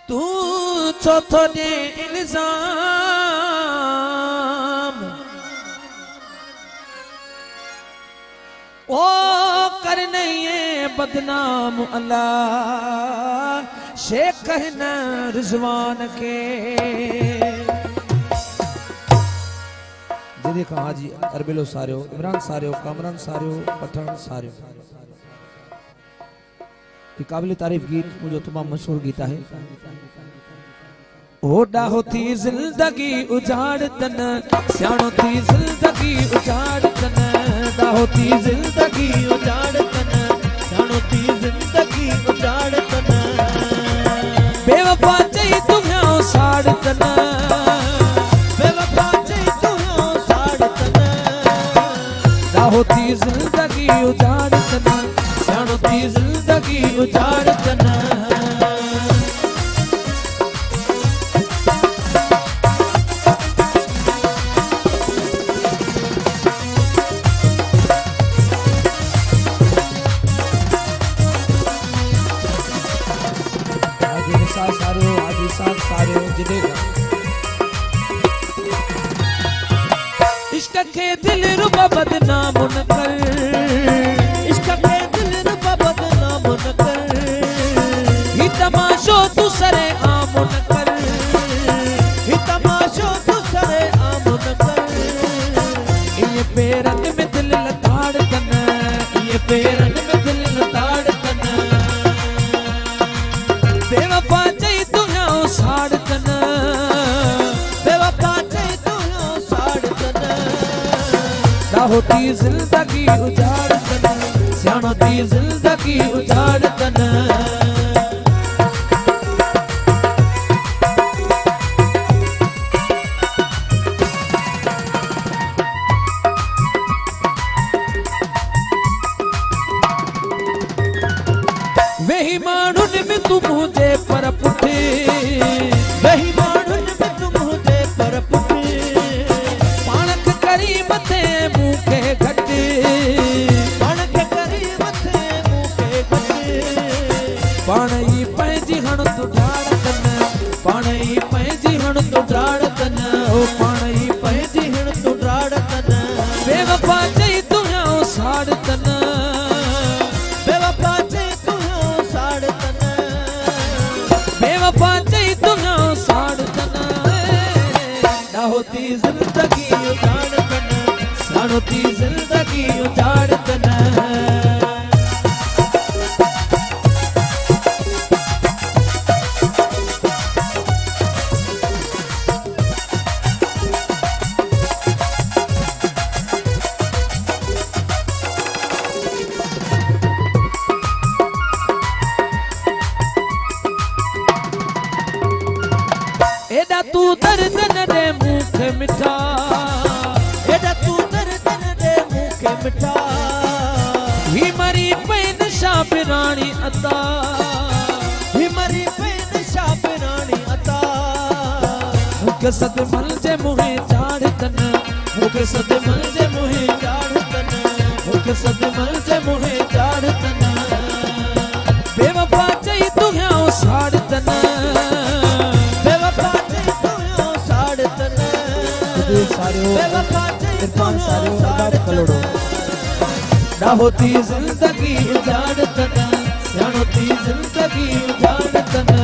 तू चौथो दे इल्जाम ओ कर नहीं है बदनाम अल्लाह शेख कहना रिजवान के देखा हाजी अरबिलो सारियो इमरान सारियो कामरान सारियो पठान सारियो की काबिल तारीफ गीत मुझे तमाम मशहूर गीत है। ओडा होती जिंदगी उजाड़ तन स्याणो थी जिंदगी उजाड़ तन दा होती जिंदगी उजाड़ तन स्याणो थी जिंदगी उजाड़ तन बेवफा चाहिए तुम्हें साड़ तन बेवफा चाहिए तुम्हें साड़ तन दा होती जिंदगी उजाड़ तन स्याणो थी जिंदगी उजाड़ तन इश्क के दिल रुबा बदनाम न कर इश्क के दिल रुबा बदनाम न कर ही तमाशो तू सरे आम न कर ही तमाशो तू सरे आम न कर ये पेरन में दिल लताड़ कन ये पेरन में दिल लताड़ कन बेवफा चाहिए तुम्हें साड़ कन बेवफा चाहिए तुम्हें साड़ कन दा होती जिंदगी उजाड़ कन स्याणो थी जिंदगी उजाड़ कन वही मानुन में तुम मुझे पर पुठे वही मानुन में तुम मुझे पर पुठे पाणक करी मथे मुंह के घटे पाणक करी मथे मुंह के घटे पाणई पैजी हण तू ढाड़ कन पाणई पैजी हण तू ढाड़ कन ओ पाणई पैजी हण तू ढाड़ कन बेवफा चाहिए तुम्हें साड़ कन बेवफा चाहिए तुम्हें साड़ कन बेवफा चाहिए तुम्हें साड़ कन ना होती जिंदगी उजाड़ कन साड़ो थी जिंदगी उजाड़ कन एडा तू दर्द न दे मुख मिठा एडा तू दर्द न दे मुख मिठा ही मरी पैन शाबिरानी अता ही मरी पैन शाबिरानी अता मुके सद मल जे मुहे चाड़ तन मुके सद मल जे मुहे चाड़ तन मुके सद मल जे मुहे चाड़ तन बेवफा चाहिए तुम्हें साड़ तन ना होती जिंदगी उजाड़ तन स्याणो थी जिंदगी उजाड़ तन